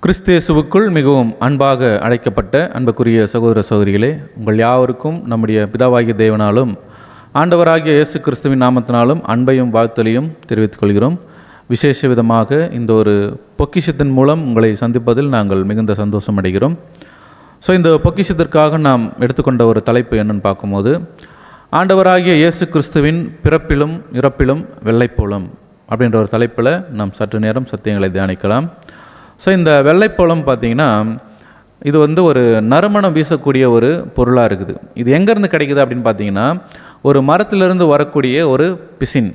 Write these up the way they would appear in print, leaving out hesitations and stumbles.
கிறிஸ்தேசுவுக்குள் மிகவும் அன்பாக அழைக்கப்பட்ட அன்புக்குரிய சகோதர சகோதரிகளே, உங்கள் யாவருக்கும் நம்முடைய பிதாவாகிய தேவனாலும் ஆண்டவராகிய இயேசு கிறிஸ்துவின் நாமத்தினாலும் அன்பையும் வாழ்த்தலையும் தெரிவித்துக் கொள்கிறோம். விசேஷ விதமாக இந்த ஒரு பொக்கிஷத்தின் மூலம் உங்களை சந்திப்பதில் நாங்கள் மிகுந்த சந்தோஷம் அடைகிறோம். இந்த பொக்கிஷத்திற்காக நாம் எடுத்துக்கொண்ட ஒரு தலைப்பு என்னன்னு பார்க்கும்போது, ஆண்டவராகிய இயேசு கிறிஸ்துவின் பிறப்பிலும் இறப்பிலும் வெள்ளைப்போளம் அப்படின்ற ஒரு தலைப்பில் நாம் சற்று நேரம் சத்தியங்களை தியானிக்கலாம். இந்த வெள்ளைப்போளம் பார்த்திங்கன்னா, இது ஒரு நறுமணம் வீசக்கூடிய ஒரு பொருளாக இருக்குது. இது எங்கேருந்து கிடைக்குது அப்படின்னு பார்த்தீங்கன்னா, ஒரு மரத்திலிருந்து வரக்கூடிய ஒரு பிசின்.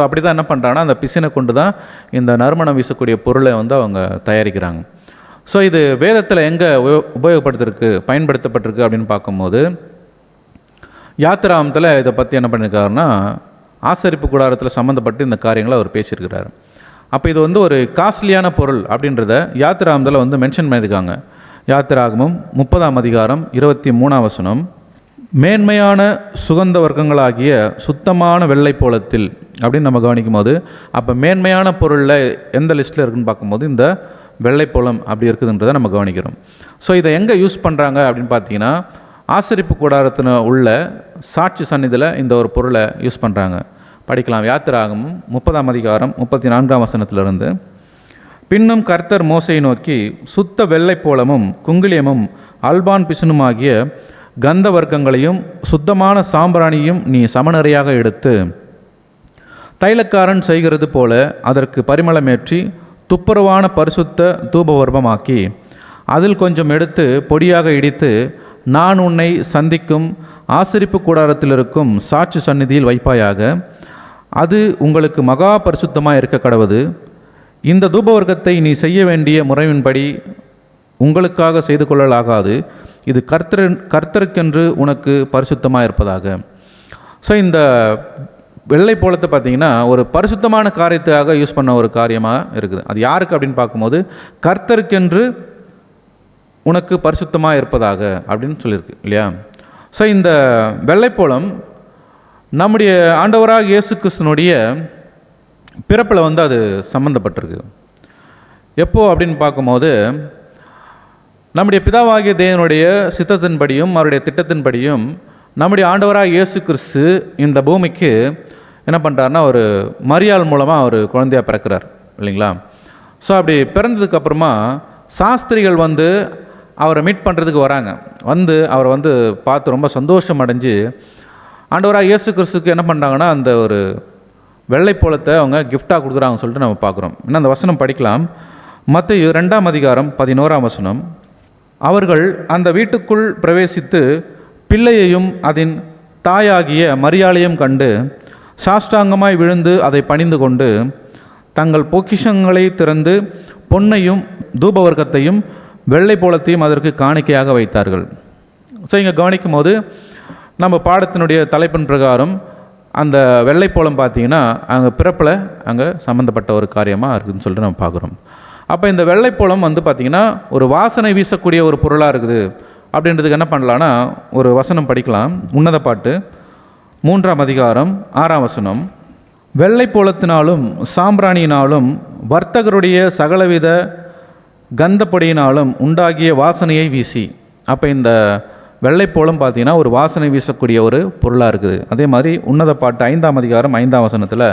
அப்படி தான் என்ன பண்ணுறாங்கன்னா, அந்த பிசினை கொண்டு தான் இந்த நறுமணம் வீசக்கூடிய பொருளை அவங்க தயாரிக்கிறாங்க. இது வேதத்தில் எங்கே பயன்படுத்தப்பட்டிருக்கு அப்படின்னு பார்க்கும்போது, யாத்திராமத்தில் இதை பற்றி என்ன பண்ணியிருக்காருன்னா, ஆசரிப்பு கூடாரத்தில் சம்மந்தப்பட்டு இந்த காரியங்களை அவர் பேசியிருக்கிறார். அப்போ இது ஒரு காஸ்ட்லியான பொருள் அப்படின்றத யாத்திராகமத்தில் மென்ஷன் பண்ணியிருக்காங்க. யாத்திராகமம் 30ஆம் அதிகாரம் 23ஆம் வசனம், மேன்மையான சுகந்த வர்க்கங்களாகிய சுத்தமான வெள்ளைப்போளத்தில் அப்படின்னு நம்ம கவனிக்கும் போது, அப்போ மேன்மையான பொருளில் எந்த லிஸ்ட்டில் இருக்குதுன்னு பார்க்கும்போது இந்த வெள்ளைப்போளம் அப்படி இருக்குதுன்றதை நம்ம கவனிக்கிறோம். இதை எங்கே யூஸ் பண்ணுறாங்க அப்படின்னு பார்த்தீங்கன்னா, ஆசரிப்பு கூடாரத்தில் உள்ள சாட்சி சந்நிதியில் இந்த ஒரு பொருளை யூஸ் பண்ணுறாங்க. படிக்கலாம். யாத்திராகமம் 30ஆம் அதிகாரம் 34ஆம் வசனத்திலிருந்து, பின்னும் கர்த்தர் மோசையை நோக்கி, சுத்த வெள்ளைப்போளமும் குங்கிலியமும் அல்பான் பிசுனுமாகிய கந்த வர்க்கங்களையும் சுத்தமான சாம்பிராணியும் நீ சமநறையாக எடுத்து தைலக்காரன் செய்கிறது போல அதற்கு பரிமளமேற்றி துப்புரவான பரிசுத்த தூபவர்பமாக்கி அதில் கொஞ்சம் எடுத்து பொடியாக இடித்து நான் உன்னை சந்திக்கும் ஆசரிப்பு கூடாரத்தில் இருக்கும் சாட்சி சந்நிதியில் வைப்பாயாக. அது உங்களுக்கு மகா பரிசுத்தமாக இருக்க கடவது. இந்த தூபவர்க்கத்தை நீ செய்ய வேண்டிய முறையின்படி உங்களுக்காக செய்து கொள்ளலாகாது. இது கர்த்தருக்கென்று உனக்கு பரிசுத்தமாக இருப்பதாக. இந்த வெள்ளைப்போளத்தை பார்த்திங்கன்னா, ஒரு பரிசுத்தமான காரியத்துக்காக யூஸ் பண்ண ஒரு காரியமாக இருக்குது. அது யாருக்கு அப்படின்னு பார்க்கும்போது, கர்த்தருக்கென்று உனக்கு பரிசுத்தமாக இருப்பதாக அப்படின்னு சொல்லியிருக்கு இல்லையா. இந்த வெள்ளைப்போளம் நம்முடைய ஆண்டவராக இயேசு கிறிஸ்துனுடைய பிறப்பில் அது சம்மந்தப்பட்டிருக்கு. எப்போ அப்படின்னு பார்க்கும்போது, நம்முடைய பிதாவாகிய தேவனுடைய சித்தத்தின்படியும் அவருடைய திட்டத்தின்படியும் நம்முடைய ஆண்டவராக இயேசு கிறிஸ்து இந்த பூமிக்கு என்ன பண்ணுறாருன்னா, ஒரு மரியாள் மூலமாக ஒரு குழந்தையாக பிறக்கிறார் இல்லைங்களா. அப்படி பிறந்ததுக்கப்புறமா சாஸ்திரிகள் அவரை மீட் பண்ணுறதுக்கு வராங்க. அவரை பார்த்து ரொம்ப சந்தோஷம் அடைஞ்சு ஆண்டவராக இயேசு கிறிஸ்துக்கு என்ன பண்ணுறாங்கன்னா, அந்த ஒரு வெள்ளைப்போளத்தை அவங்க கிஃப்டாக கொடுக்குறாங்கன்னு சொல்லிட்டு நம்ம பார்க்குறோம். இன்னும் அந்த வசனம் படிக்கலாம். மத்தேயு 2ஆம் அதிகாரம் 11ஆம் வசனம், அவர்கள் அந்த வீட்டுக்குள் பிரவேசித்து பிள்ளையையும் அதன் தாயாகிய மரியாளையும் கண்டு சாஷ்டாங்கமாய் விழுந்து அதை பணிந்து கொண்டு தங்கள் பொக்கிஷங்களை திறந்து பொன்னையும் தூபவர்க்கத்தையும் வெள்ளைப்போளத்தையும் அதற்கு காணிக்கையாக வைத்தார்கள். இங்கே கவனிக்கும் போது நம்ம பாடத்தினுடைய தலைப்பின் பிரகாரம் அந்த வெள்ளைப்போளம் பார்த்திங்கன்னா அங்கே பிறப்பில் அங்கே சம்மந்தப்பட்ட ஒரு காரியமாக இருக்குதுன்னு சொல்லிட்டு நம்ம பார்க்குறோம். அப்போ இந்த வெள்ளைப்போளம் பார்த்திங்கன்னா ஒரு வாசனை வீசக்கூடிய ஒரு பொருளாக இருக்குது அப்படின்றதுக்கு என்ன பண்ணலான்னா, ஒரு வசனம் படிக்கலாம். உன்னத பாட்டு 3ஆம் அதிகாரம் 6ஆம் வசனம், வெள்ளைப்போளத்தினாலும் சாம்பிராணியினாலும் வர்த்தகருடைய சகலவித கந்தப்பொடியினாலும் உண்டாகிய வாசனையை வீசி. அப்போ இந்த வெள்ளைப்போளம் பார்த்திங்கன்னா ஒரு வாசனை வீசக்கூடிய ஒரு பொருளாக இருக்குது. அதே மாதிரி உன்னத பாட்டு 5ஆம் அதிகாரம் 5ஆம் வசனத்தில்,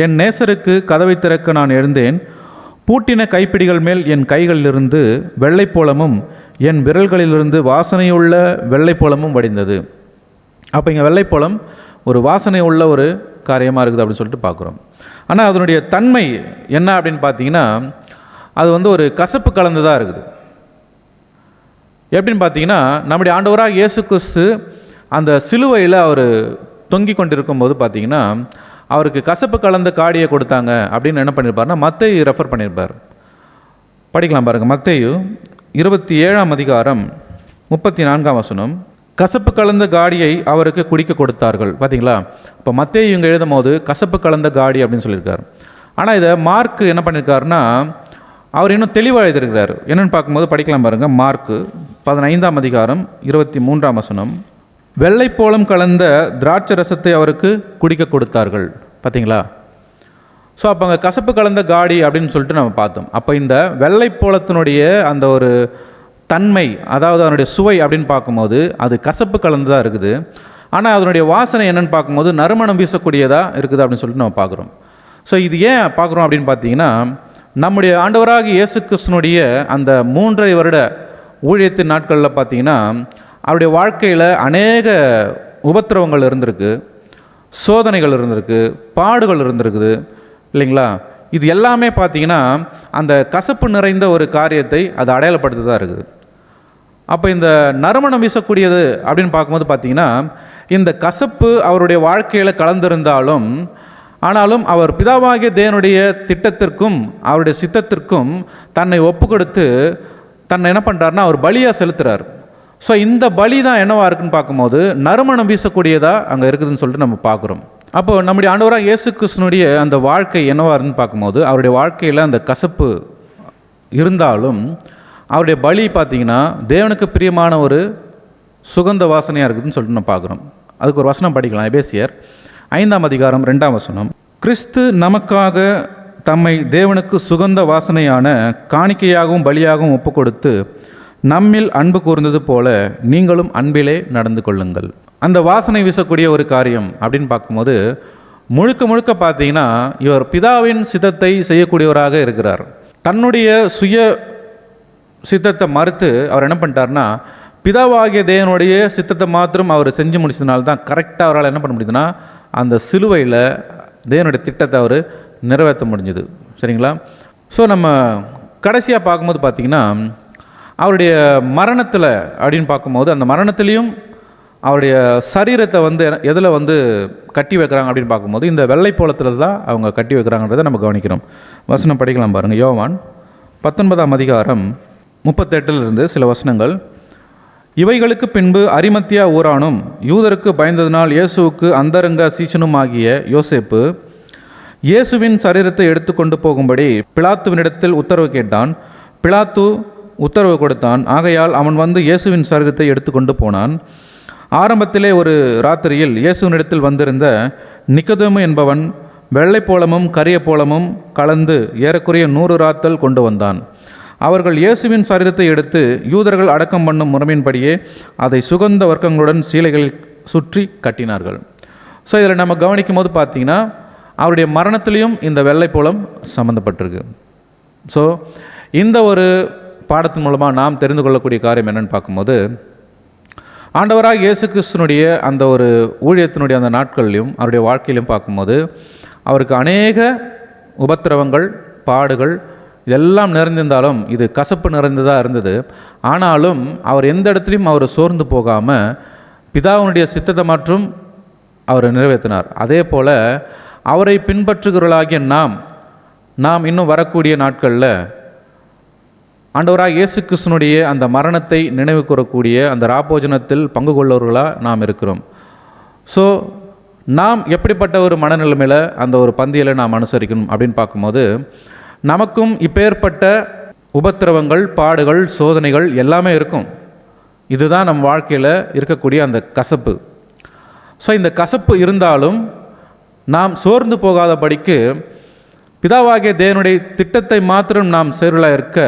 என் நேசருக்கு கதவை திறக்க நான் எழுந்தேன், பூட்டின கைப்பிடிகள் மேல் என் கைகளிலிருந்து வெள்ளைப்போளமும் என் விரல்களிலிருந்து வாசனையுள்ள வெள்ளைப்போளமும் வடிந்தது. அப்போ இங்கே வெள்ளைப்போளம் ஒரு வாசனை உள்ள ஒரு காரியமாக இருக்குது அப்படின்னு சொல்லிட்டு பார்க்குறோம். ஆனால் அதனுடைய தன்மை என்ன அப்படின்னு பார்த்தீங்கன்னா, அது ஒரு கசப்பு கலந்துதான் இருக்குது. எப்படின்னு பார்த்தீங்கன்னா, நம்முடைய ஆண்டவராக இயேசு கிறிஸ்து அந்த சிலுவையில் அவர் தொங்கி கொண்டிருக்கும் போது பார்த்தீங்கன்னா, அவருக்கு கசப்பு கலந்த காடியை கொடுத்தாங்க அப்படின்னு என்ன பண்ணியிருப்பார்னா, மத்தேயு ரெஃபர் பண்ணியிருப்பார். படிக்கலாம் பாருங்கள். மத்தேயு 27ஆம் அதிகாரம் 34ஆம் வசனம், கசப்பு கலந்த காடியை அவருக்கு குடிக்க கொடுத்தார்கள். பார்த்தீங்களா. இப்போ மத்தேயு இங்கே எழுதும் போது கசப்பு கலந்த காடி அப்படின்னு சொல்லியிருக்கார். ஆனால் இதை மார்க்கு என்ன பண்ணியிருக்காருன்னா, அவர் இன்னும் தெளிவாக எழுதியிருக்கிறார். என்னென்னு பார்க்கும்போது படிக்கலாம் பாருங்கள். மார்க்கு 15ஆம் அதிகாரம் 23ஆம் வசனம், வெள்ளைப்போளம் கலந்த திராட்சை ரசத்தை அவருக்கு குடிக்க கொடுத்தார்கள். பார்த்தீங்களா. ஸோ அப்போ அங்கே கசப்பு கலந்த காடி அப்படின்னு சொல்லிட்டு நம்ம பார்த்தோம். அப்போ இந்த வெள்ளைப்போளத்தினுடைய அந்த ஒரு தன்மை, அதாவது அதனுடைய சுவை அப்படின்னு பார்க்கும்போது அது கசப்பு கலந்துதான் இருக்குது. ஆனால் அதனுடைய வாசனை என்னென்னு பார்க்கும்போது நறுமணம் வீசக்கூடியதாக இருக்குது அப்படின்னு சொல்லிட்டு நம்ம பார்க்குறோம். ஸோ இது ஏன் பார்க்குறோம் அப்படின்னு பார்த்தீங்கன்னா, நம்முடைய ஆண்டவராகிய இயேசு கிறிஸ்துனுடைய அந்த 3.5 வருட ஊழியத்தின் நாட்களில் பார்த்தீங்கன்னா அவருடைய வாழ்க்கையில் அநேக உபத்திரவங்கள் இருந்திருக்கு, சோதனைகள் இருந்திருக்கு, பாடுகள் இருந்திருக்குது இல்லைங்களா. இது எல்லாமே பார்த்தீங்கன்னா அந்த கசப்பு நிறைந்த ஒரு காரியத்தை அது அடையாளப்படுத்தி தான் இருக்குது. அப்போ இந்த நறுமணம் வீசக்கூடியது அப்படின்னு பார்க்கும்போது பார்த்தீங்கன்னா இந்த கசப்பு அவருடைய வாழ்க்கையில் கலந்திருந்தாலும், ஆனாலும் அவர் பிதாவாகிய தேவனுடைய திட்டத்திற்கும் அவருடைய சித்தத்திற்கும் தன்னை ஒப்பு கொடுத்து தன்னை என்ன பண்ணுறாருன்னா அவர் பலியாக செலுத்துகிறார். ஸோ இந்த பலி தான் என்னவா இருக்குன்னு பார்க்கும்போது நறுமணம் வீசக்கூடியதாக அங்கே இருக்குதுன்னு சொல்லிட்டு நம்ம பார்க்குறோம். அப்போது நம்முடைய ஆண்டவராக இயேசு கிறிஸ்துனுடைய அந்த வாழ்க்கை என்னவா இருக்குன்னு பார்க்கும்போது அவருடைய வாழ்க்கையில் அந்த கசப்பு இருந்தாலும் அவருடைய பலி பார்த்திங்கன்னா தேவனுக்கு பிரியமான ஒரு சுகந்த வாசனையாக இருக்குதுன்னு சொல்லிட்டு நம்ம பார்க்குறோம். அதுக்கு ஒரு வசனம் படிக்கலாம். எபேசியர் 5ஆம் அதிகாரம் 2ஆம் வசனம். கிறிஸ்து நமக்காக தம்மை தேவனுக்கு சுகந்த வாசனையான காணிக்கையாகவும் பலியாகவும் ஒப்பு கொடுத்து நம்மில் அன்பு கூர்ந்தது போல நீங்களும் அன்பிலே நடந்து கொள்ளுங்கள். அந்த வாசனை வீசக்கூடிய ஒரு காரியம் அப்படின்னு பார்க்கும்போது முழுக்க முழுக்க பார்த்தீங்கன்னா இவர் பிதாவின் சித்தத்தை செய்யக்கூடியவராக இருக்கிறார். தன்னுடைய சுய சித்தத்தை மறுத்து அவர் என்ன பண்ணிட்டார்னா பிதாவாகிய தேவனுடைய சித்தத்தை மாத்திரம் அவர் செஞ்சு முடிச்சதுனால தான் கரெக்டாக அவரால் என்ன பண்ண முடியுதுன்னா அந்த சிலுவையில் தேவனுடைய திட்டத்தை அவர் நிறைவேற்ற முடிஞ்சுது. சரிங்களா. ஸோ நம்ம கடைசியாக பார்க்கும்போது பார்த்திங்கன்னா அவருடைய மரணத்தில் அப்படின்னு பார்க்கும்போது அந்த மரணத்துலேயும் அவருடைய சரீரத்தை வந்து எதில் வந்து கட்டி வைக்கிறாங்க அப்படின்னு பார்க்கும்போது இந்த வெள்ளைப்போளத்தில் தான் அவங்க கட்டி வைக்கிறாங்கன்றதை நம்ம கவனிக்கிறோம். வசனம் படிக்கலாம் பாருங்கள். யோவான் 19ஆம் அதிகாரம் 38 சில வசனங்கள். இவைகளுக்கு பின்பு அரிமத்தியா ஊரானும் யூதருக்கு பயந்ததினால் இயேசுவுக்கு அந்தரங்க சீசனும் ஆகிய யோசேப்பு இயேசுவின் சரீரத்தை எடுத்துக்கொண்டு போகும்படி பிலாத்துவினிடத்தில் உத்தரவு கேட்டான். பிலாத்து உத்தரவு கொடுத்தான். ஆகையால் அவன் வந்து இயேசுவின் சரீரத்தை எடுத்துக்கொண்டு போனான். ஆரம்பத்திலே ஒரு ராத்திரியில் இயேசுவினிடத்தில் வந்திருந்த நிக்கதேமு என்பவன் வெள்ளைப்போளமும் கரியப்போளமும் கலந்து ஏறக்குறைய 100 ராத்தல் கொண்டு வந்தான். அவர்கள் இயேசுவின் சரீரத்தை எடுத்து யூதர்கள் அடக்கம் பண்ணும் முறைமையின்படியே அதை சுகந்த வர்க்கங்களுடன் சீலைகளில் சுற்றி கட்டினார்கள். ஸோ இதில் நம்ம கவனிக்கும் போது பார்த்தீங்கன்னா அவருடைய மரணத்திலையும் இந்த வெள்ளைப்போளம் சம்மந்தப்பட்டிருக்கு. ஸோ இந்த ஒரு பாடத்தின் மூலமாக நாம் தெரிந்து கொள்ளக்கூடிய காரியம் என்னென்னு பார்க்கும்போது ஆண்டவராக இயேசு கிறிஸ்துனுடைய அந்த ஒரு ஊழியத்தினுடைய அந்த நாட்கள்லையும் அவருடைய வாழ்க்கையிலையும் பார்க்கும்போது அவருக்கு அநேக உபத்திரவங்கள், பாடுகள் எல்லாம் நிறைந்திருந்தாலும் இது கசப்பு நிறைந்ததாக இருந்தது. ஆனாலும் அவர் எந்த இடத்துலையும் அவர் சோர்ந்து போகாமல் பிதாவினுடைய சித்தத்தை மற்றும் அவர் நிறைவேற்றினார். அதே போல் அவரை பின்பற்றுகிறவர்களாகிய நாம் இன்னும் வரக்கூடிய நாட்களில் ஆண்டவராக இயேசு கிறிஸ்துனுடைய அந்த மரணத்தை நினைவு கூறக்கூடிய அந்த ராப்போஜனத்தில் பங்கு கொள்ளவர்களாக நாம் இருக்கிறோம். ஸோ நாம் எப்படிப்பட்ட ஒரு மனநிலைமையில் அந்த ஒரு பந்தியில் நாம் அனுசரிக்கணும் அப்படின்னு பார்க்கும்போது நமக்கும் இப்பேற்பட்ட உபத்திரவங்கள், பாடுகள், சோதனைகள் எல்லாமே இருக்கும். இதுதான் நம் வாழ்க்கையில் இருக்கக்கூடிய அந்த கசப்பு. ஸோ இந்த கசப்பு இருந்தாலும் நாம் சோர்ந்து போகாதபடிக்கு பிதாவாகிய தேவனுடைய திட்டத்தை மாத்திரம் நாம் சேர்வலாக இருக்க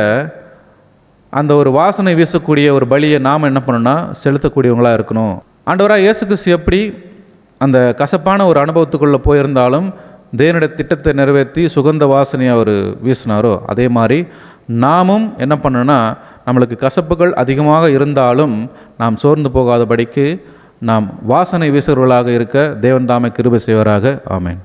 அந்த ஒரு வாசனை வீசக்கூடிய ஒரு பலியை நாம் என்ன பண்ணணும்னா செலுத்தக்கூடியவங்களாக இருக்கணும். ஆண்டவராக இயேசு கிறிஸ்து எப்படி அந்த கசப்பான ஒரு அனுபவத்துக்குள்ளே போயிருந்தாலும் தேவனுடைய திட்டத்தை நிறைவேற்றி சுகந்த வாசனையை அவர் வீசினாரோ அதே மாதிரி நாமும் என்ன பண்ணணும்னா நம்மளுக்கு கசப்புகள் அதிகமாக இருந்தாலும் நாம் சோர்ந்து போகாதபடிக்கு நாம் வாசனை வீசுகிறவர்களாக இருக்க தேவன் தாமே கிருபை செய்வாராக. ஆமென்.